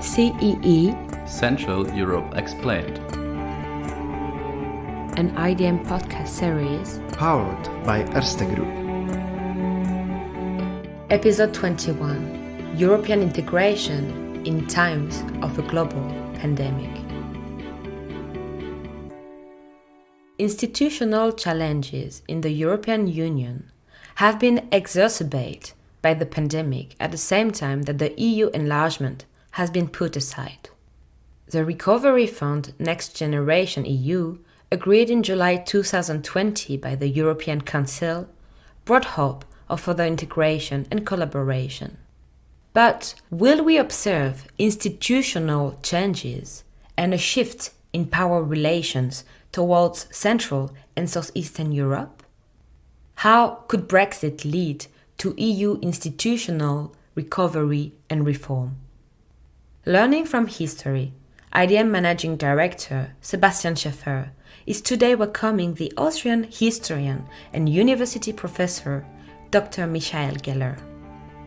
CEE, Central Europe Explained, an IDM podcast series powered by Erste Group. Episode 21, European Integration in Times of a Global Pandemic. Institutional challenges in the European Union have been exacerbated by the pandemic at the same time that the EU enlargement has been put aside. The Recovery Fund Next Generation EU, agreed in July 2020 by the European Council, brought hope of further integration and collaboration. But will we observe institutional changes and a shift in power relations towards Central and Southeastern Europe? How could Brexit lead to EU institutional recovery and reform? Learning from history, IDM Managing Director Sebastian Schäffer is today welcoming the Austrian historian and university professor Dr. Michael Gehler.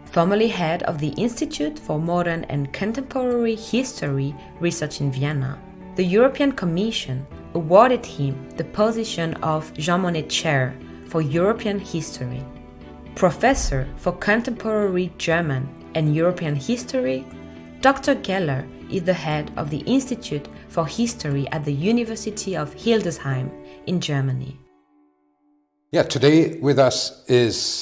Formerly head of the Institute for Modern and Contemporary History Research in Vienna, the European Commission awarded him the position of Monnet Chair for European History. Professor for Contemporary German and European History, Dr. Gehler is the head of the Institute for History at the University of Hildesheim in Germany. Yeah, today with us is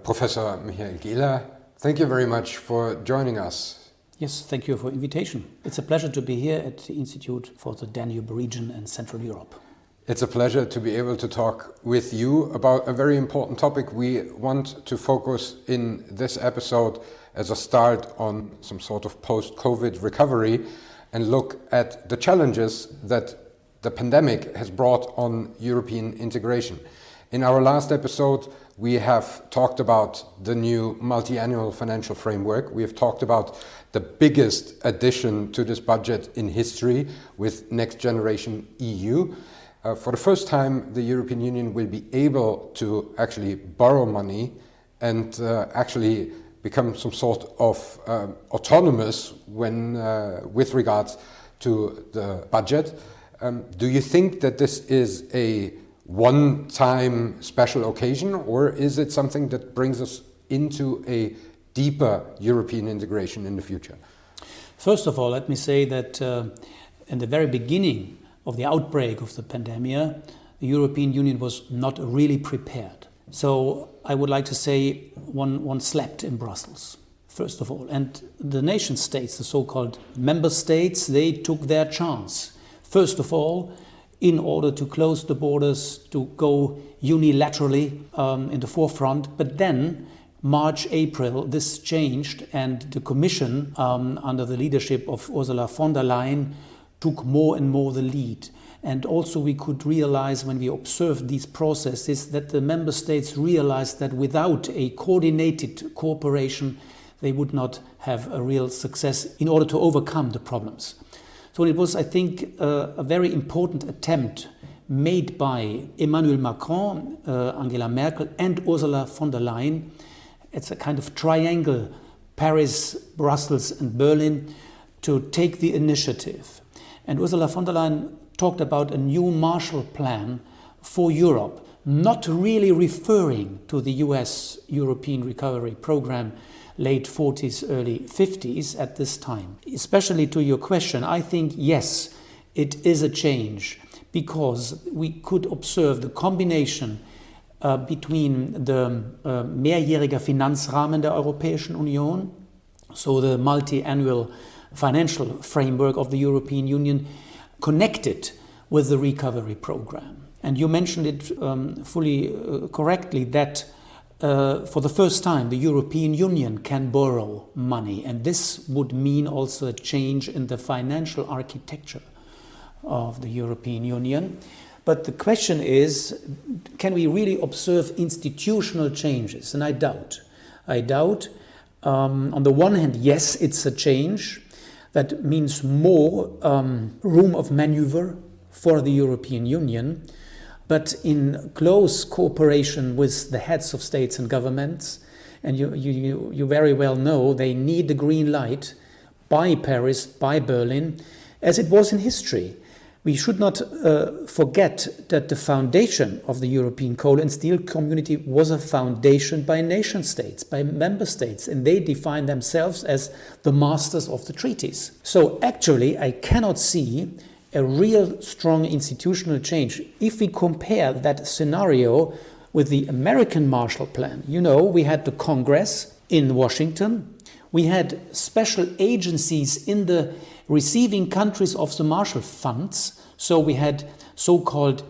Professor Michael Gehler. Thank you very much for joining us. Yes, thank you for the invitation. It's a pleasure to be here at the Institute for the Danube region and Central Europe. It's a pleasure to be able to talk with you about a very important topic. We want to focus in this episode as a start on some sort of post-COVID recovery and look at the challenges that the pandemic has brought on European integration. In our last episode, we have talked about the new multi-annual financial framework. We have talked about the biggest addition to this budget in history with Next Generation EU. For the first time, the European Union will be able to actually borrow money and actually become some sort of autonomous when with regards to the budget. Do you think that this is a one-time special occasion, or is it something that brings us into a deeper European integration in the future? First of all, let me say that in the very beginning of the outbreak of the pandemic, the European Union was not really prepared. So I would like to say one slept in Brussels, first of all. And the nation states, the so-called member states, they took their chance. First of all, in order to close the borders, to go unilaterally in the forefront. But then, March, April, this changed, and the Commission, under the leadership of Ursula von der Leyen, took more and more the lead. And also we could realize when we observed these processes that the member states realized that without a coordinated cooperation, they would not have a real success in order to overcome the problems. So it was, I think, a very important attempt made by Emmanuel Macron, Angela Merkel and Ursula von der Leyen. It's a kind of triangle, Paris, Brussels and Berlin, to take the initiative. And Ursula von der Leyen talked about a new Marshall Plan for Europe, not really referring to the US European Recovery Program, late 40s, early 50s at this time. Especially to your question, I think yes, it is a change because we could observe the combination between the mehrjähriger Finanzrahmen der Europäischen Union, so the multi-annual financial framework of the European Union, connected with the recovery program. And you mentioned it fully correctly that for the first time the European Union can borrow money, and this would mean also a change in the financial architecture of the European Union. But the question is, can we really observe institutional changes? And I doubt. On the one hand, yes, it's a change. That means more room of maneuver for the European Union, but in close cooperation with the heads of states and governments, and you very well know they need the green light by Paris, by Berlin, as it was in history. We should not forget that the foundation of the European coal and steel community was a foundation by nation states, by member states, and they define themselves as the masters of the treaties. So actually, I cannot see a real strong institutional change. If we compare that scenario with the American Marshall Plan, we had the Congress in Washington, we had special agencies in the receiving countries of the Marshall Funds. So we had so-called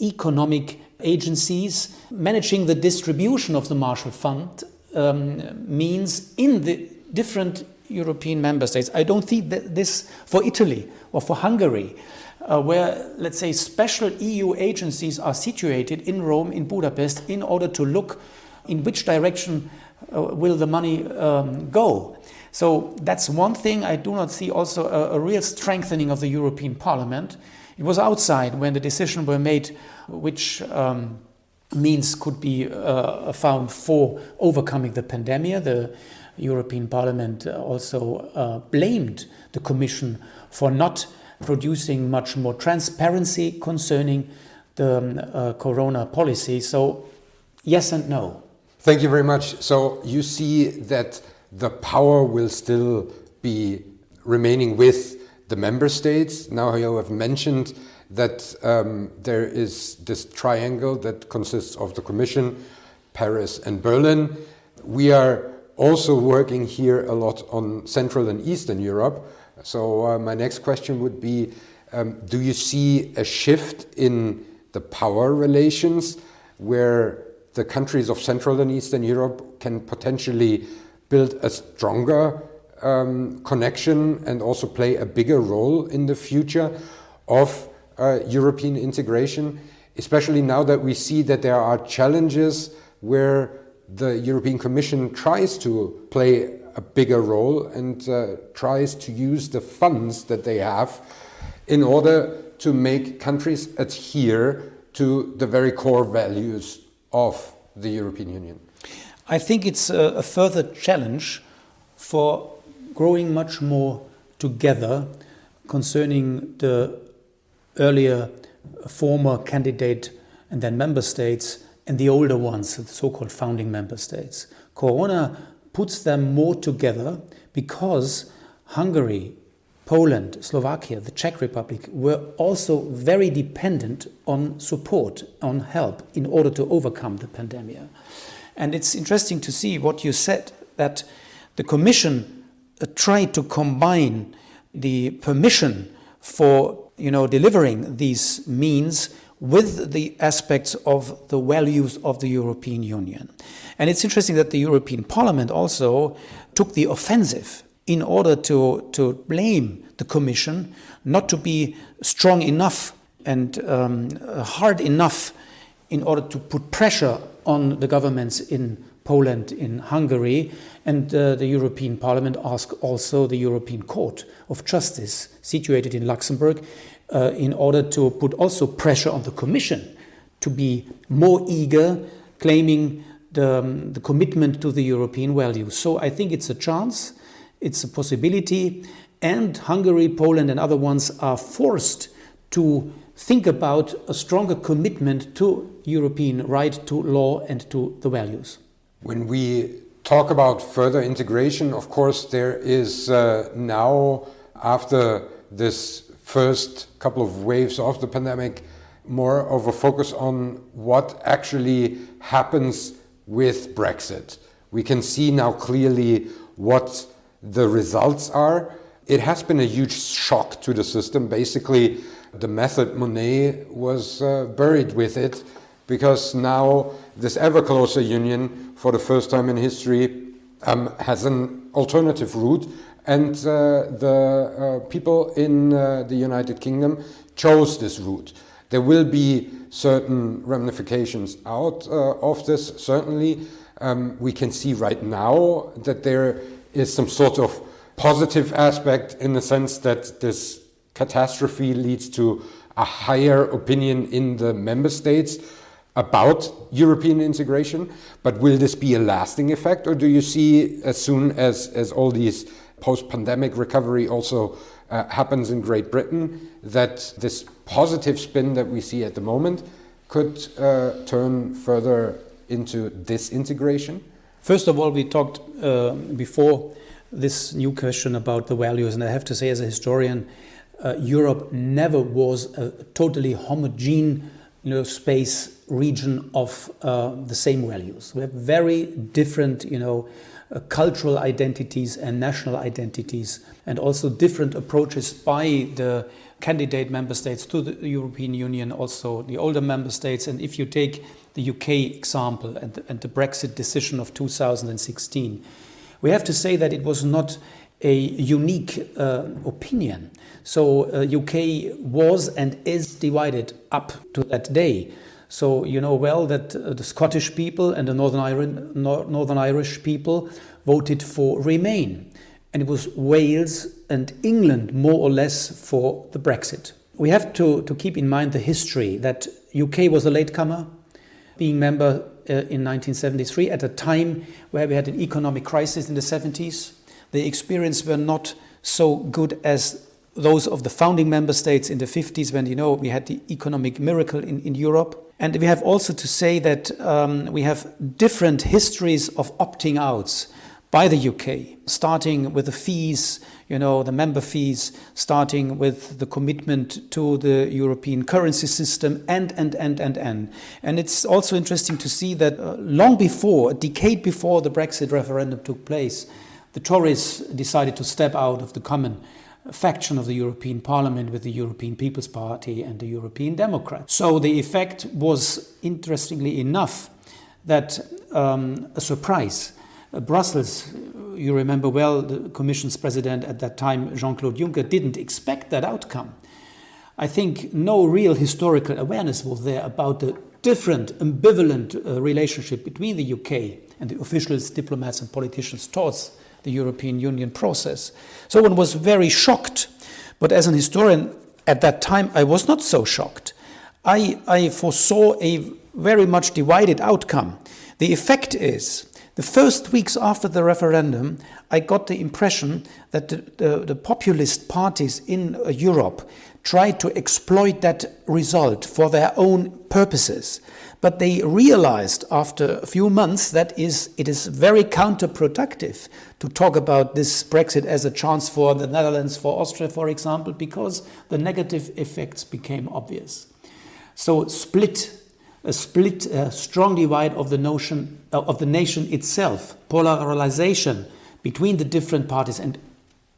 economic agencies managing the distribution of the Marshall Fund means in the different European member states. I don't think that this for Italy or for Hungary, where, let's say, special EU agencies are situated in Rome, in Budapest, in order to look in which direction will the money go. So that's one thing. I do not see also a real strengthening of the European Parliament. It was outside when the decisions were made which means could be found for overcoming the pandemic. The European Parliament also blamed the Commission for not producing much more transparency concerning the corona policy. So yes and no. Thank you very much. So you see that the power will still be remaining with the member states. Now you have mentioned that there is this triangle that consists of the Commission, Paris and Berlin. We are also working here a lot on Central and Eastern Europe. So my next question would be, do you see a shift in the power relations where the countries of Central and Eastern Europe can potentially build a stronger connection and also play a bigger role in the future of European integration, especially now that we see that there are challenges where the European Commission tries to play a bigger role and tries to use the funds that they have in order to make countries adhere to the very core values of the European Union? I think it's a further challenge for growing much more together concerning the earlier former candidate and then member states and the older ones, the so-called founding member states. Corona puts them more together because Hungary, Poland, Slovakia, the Czech Republic were also very dependent on support, on help in order to overcome the pandemic. And it's interesting to see what you said, that the Commission tried to combine the permission for delivering these means with the aspects of the values of the European Union. And it's interesting that the European Parliament also took the offensive in order to blame the Commission not to be strong enough and hard enough in order to put pressure on the governments in Poland, in Hungary, and the European Parliament asked also the European Court of Justice, situated in Luxembourg, in order to put also pressure on the Commission to be more eager, claiming the commitment to the European values. So I think it's a chance, it's a possibility, and Hungary, Poland and other ones are forced to think about a stronger commitment to European right, to law and to the values. When we talk about further integration, of course, there is now, after this first couple of waves of the pandemic, more of a focus on what actually happens with Brexit. We can see now clearly what the results are. It has been a huge shock to the system. Basically, the method Monnet was buried with it, because now this ever closer union, for the first time in history, has an alternative route, and the people in the United Kingdom chose this route. There will be certain ramifications out of this, certainly. We can see right now that there is some sort of positive aspect in the sense that this catastrophe leads to a higher opinion in the member states about European integration. But will this be a lasting effect, or do you see as soon as all these post-pandemic recovery also happens in Great Britain, that this positive spin that we see at the moment could turn further into disintegration? First of all, we talked before this new question about the values, and I have to say, as a historian, Europe never was a totally homogeneous space region of the same values. We have very different, cultural identities and national identities, and also different approaches by the candidate member states to the European Union, also the older member states. And if you take the UK example and the Brexit decision of 2016, we have to say that it was not a unique opinion. So UK was and is divided up to that day. So you know well that the Scottish people and the Northern Irish people voted for Remain. And it was Wales and England, more or less, for the Brexit. We have to keep in mind the history that UK was a latecomer, being member in 1973 at a time where we had an economic crisis in the 70s. The experience were not so good as those of the founding member states in the 50s when, we had the economic miracle in Europe. And we have also to say that we have different histories of opting outs by the UK, starting with the fees, the member fees, starting with the commitment to the European currency system, and. And it's also interesting to see that a decade before the Brexit referendum took place, the Tories decided to step out of the common faction of the European Parliament with the European People's Party and the European Democrats. So the effect was, interestingly enough, that a surprise. Brussels, you remember well, the Commission's president at that time, Jean-Claude Juncker, didn't expect that outcome. I think no real historical awareness was there about the different, ambivalent relationship between the UK and the officials, diplomats and politicians towards the European Union process. So one was very shocked. But as an historian at that time, I was not so shocked. I foresaw a very much divided outcome. The effect is, the first weeks after the referendum, I got the impression that the populist parties in Europe tried to exploit that result for their own purposes. But they realized after a few months that it is very counterproductive to talk about this Brexit as a chance for the Netherlands, for Austria, for example, because the negative effects became obvious. So a strong divide of the notion of the nation itself, polarization between the different parties and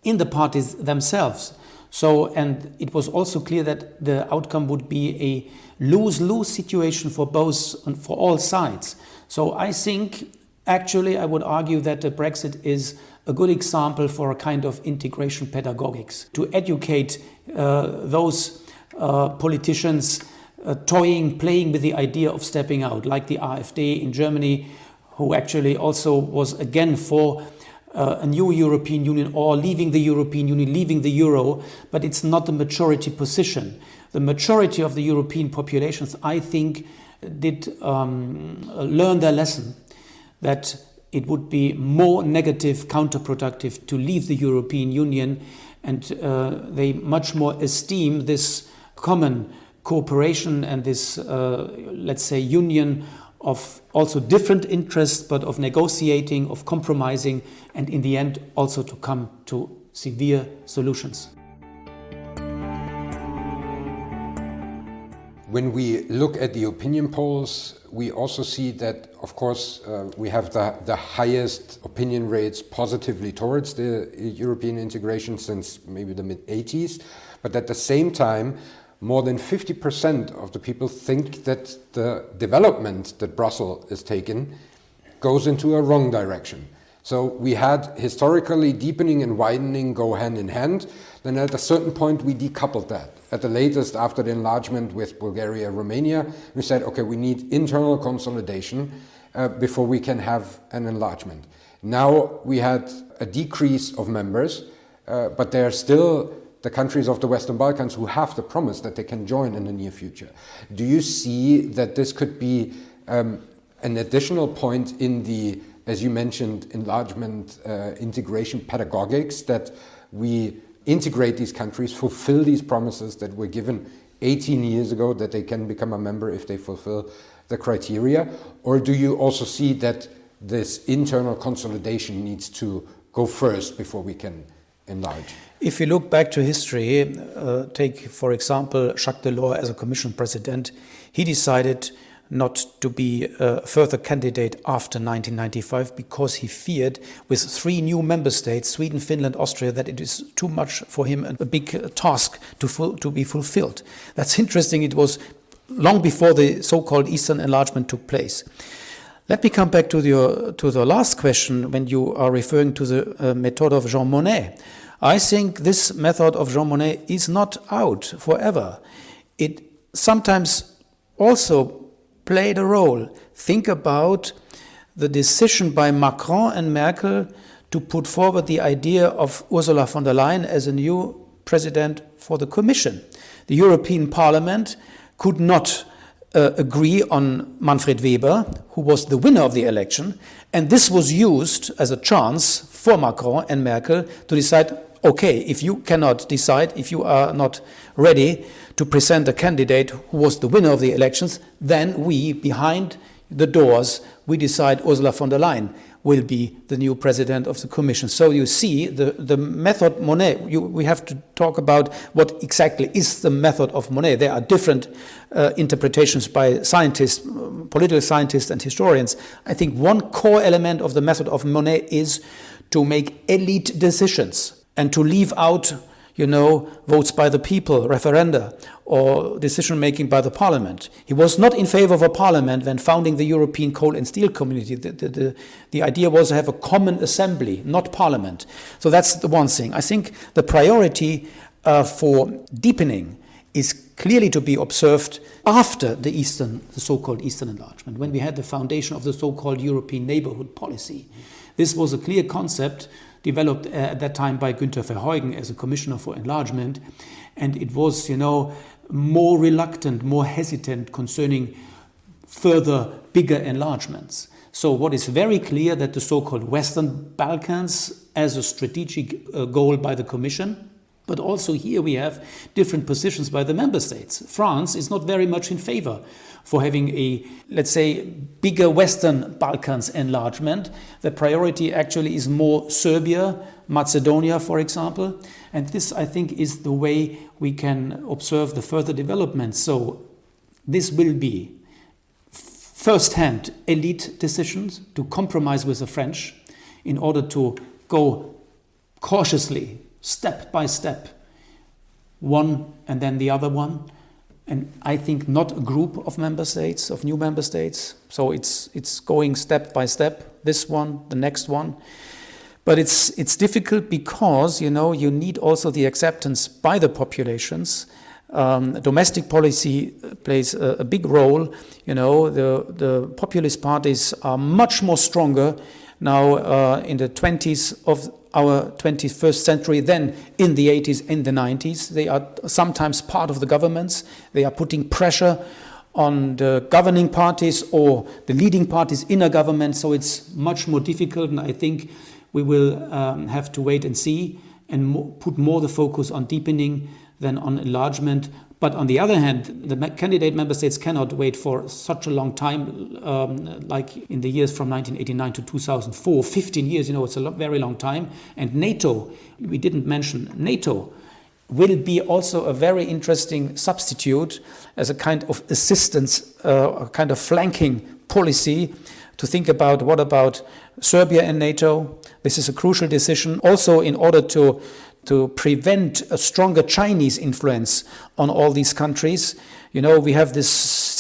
in the parties themselves. So, and it was also clear that the outcome would be a lose-lose situation for all sides. So I think, actually, I would argue that the Brexit is a good example for a kind of integration pedagogics, to educate those politicians playing with the idea of stepping out, like the AfD in Germany, who actually also was again for a new European Union or leaving the European Union, leaving the euro, but it's not the majority position. The majority of the European populations, I think, did learn their lesson that it would be more negative, counterproductive to leave the European Union, and they much more esteem this common cooperation and this, let's say, union of also different interests, but of negotiating, of compromising, and in the end also to come to severe solutions. When we look at the opinion polls, we also see that, of course, we have the highest opinion rates positively towards the European integration since maybe the mid-80s, but at the same time, more than 50% of the people think that the development that Brussels is taking goes into a wrong direction. So we had historically deepening and widening go hand in hand. Then at a certain point we decoupled that. At the latest, after the enlargement with Bulgaria, Romania, we said, okay, we need internal consolidation before we can have an enlargement. Now we had a decrease of members, but there are still the countries of the Western Balkans who have the promise that they can join in the near future. Do you see that this could be an additional point in the as you mentioned, enlargement, integration pedagogics, that we integrate these countries, fulfill these promises that were given 18 years ago, that they can become a member if they fulfill the criteria? Or do you also see that this internal consolidation needs to go first before we can enlarge? If you look back to history, take, for example, Jacques Delors as a Commission President, he decided not to be a further candidate after 1995 because he feared with 3 new member states, Sweden, Finland, Austria, that it is too much for him, a big task to be fulfilled. That's interesting. It was long before the so-called Eastern enlargement took place. Let me come back to the last question when you are referring to the method of Jean Monnet. I think this method of Jean Monnet is not out forever. It sometimes also played a role. Think about the decision by Macron and Merkel to put forward the idea of Ursula von der Leyen as a new president for the Commission. The European Parliament could not agree on Manfred Weber, who was the winner of the election, and this was used as a chance for Macron and Merkel to decide, okay, if you cannot decide, if you are not ready to present a candidate who was the winner of the elections, then we, behind the doors, we decide Ursula von der Leyen will be the new president of the Commission. So you see, the method Monnet, we have to talk about what exactly is the method of Monnet. There are different interpretations by scientists, political scientists and historians. I think one core element of the method of Monnet is to make elite decisions and to leave out, votes by the people, referenda, or decision-making by the parliament. He was not in favor of a parliament when founding the European Coal and Steel Community. The idea was to have a common assembly, not parliament. So that's the one thing. I think the priority for deepening is clearly to be observed after the so-called Eastern enlargement, when we had the foundation of the so-called European neighborhood policy. This was a clear concept developed at that time by Günther Verheugen as a commissioner for enlargement, and it was, more reluctant, more hesitant concerning further bigger enlargements. So what is very clear that the so-called Western Balkans as a strategic goal by the Commission, but also here we have different positions by the member states. France is not very much in favor for having a, let's say, bigger Western Balkans enlargement. The priority actually is more Serbia, Macedonia, for example. And this, I think, is the way we can observe the further development. So this will be first-hand elite decisions to compromise with the French in order to go cautiously, step by step, one and then the other one. And I think not a group of member states, of new member states. So it's going step by step, this one, the next one. But it's difficult because, you need also the acceptance by the populations. Domestic policy plays a big role. The populist parties are much more stronger now in the 20s of our 21st century than in the 80s, in the 90s. They are sometimes part of the governments. They are putting pressure on the governing parties or the leading parties in a government. So it's much more difficult, and I think we will have to wait and see and put more the focus on deepening than on enlargement. But on the other hand, the candidate member states cannot wait for such a long time, like in the years from 1989 to 2004, 15 years, it's a very long time. And NATO, we didn't mention NATO, will be also a very interesting substitute as a kind of assistance, a kind of flanking policy to think about what about Serbia and NATO. This is a crucial decision also in order to prevent a stronger Chinese influence on all these countries. We have this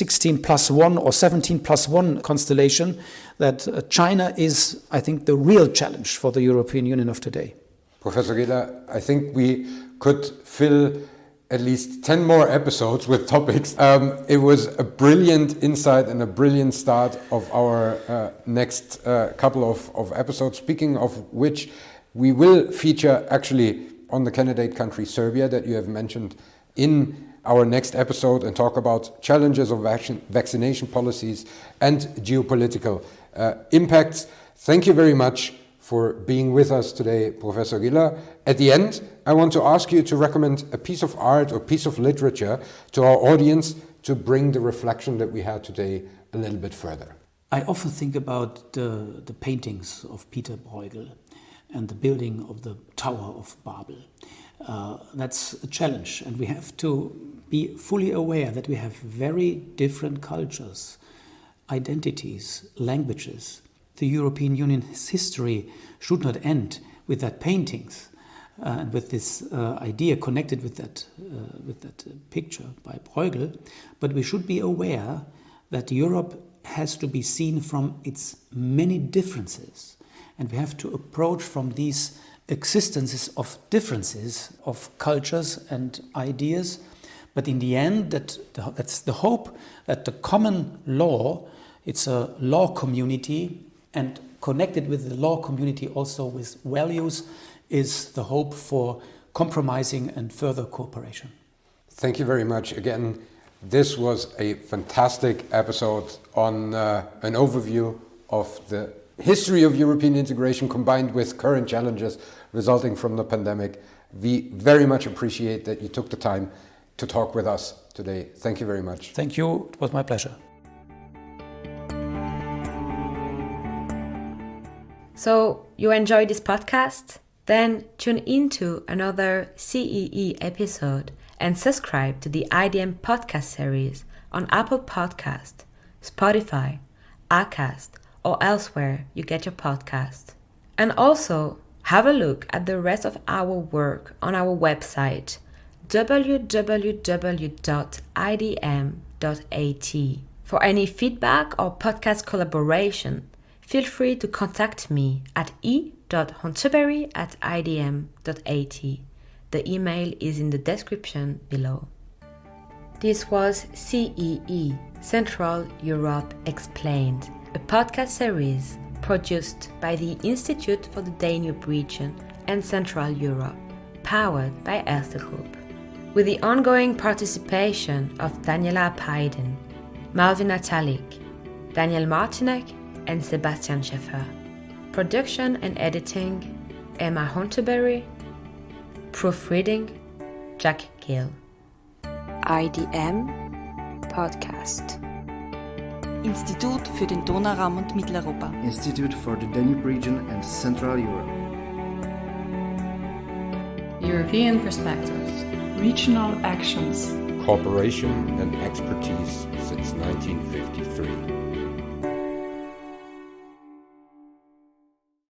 16+1 or 17+1 constellation that China is, I think, the real challenge for the European Union of today. Professor Gehler, I think we could fill at least 10 more episodes with topics. It was a brilliant insight and a brilliant start of our next couple of episodes, speaking of which we will feature actually on the candidate country Serbia that you have mentioned in our next episode and talk about challenges of vaccination policies and geopolitical impacts. Thank you very much for being with us today, Professor Gehler. At the end, I want to ask you to recommend a piece of art or piece of literature to our audience to bring the reflection that we had today a little bit further. I often think about the paintings of Peter Bruegel and the building of the Tower of Babel. That's a challenge, and we have to be fully aware that we have very different cultures, identities, languages. The European Union's history should not end with that paintings and with this idea connected with that picture by Bruegel, but we should be aware that Europe has to be seen from its many differences, and we have to approach from these existences of differences of cultures and ideas. But in the end, that's the hope that the common law, it's a law community, and connected with the law community also with values, is the hope for compromising and further cooperation. Thank you very much. Again, this was a fantastic episode on an overview of the history of European integration combined with current challenges resulting from the pandemic. We very much appreciate that you took the time to talk with us today. Thank you very much. Thank you. It was my pleasure. So, you enjoyed this podcast? Then tune into another CEE episode and subscribe to the IDM podcast series on Apple Podcast, Spotify, Acast, or elsewhere you get your podcast. And also, have a look at the rest of our work on our website www.idm.at. For any feedback or podcast collaboration, feel free to contact me at e.honteberry@idm.at. The email is in the description below. This was CEE, Central Europe Explained, a podcast series produced by the Institute for the Danube Region and Central Europe, powered by Erste Group, with the ongoing participation of Daniela Paiden, Malvin Natalik, Daniel Martinek, and Sebastian Schäffer. Production and editing, Emma Honteberry. Proofreading, Jack Gill. IDM Podcast. Institut für den Donauraum und Mitteleuropa. Institute for the Danube Region and Central Europe. European Perspectives. Regional Actions. Cooperation and expertise since 1953.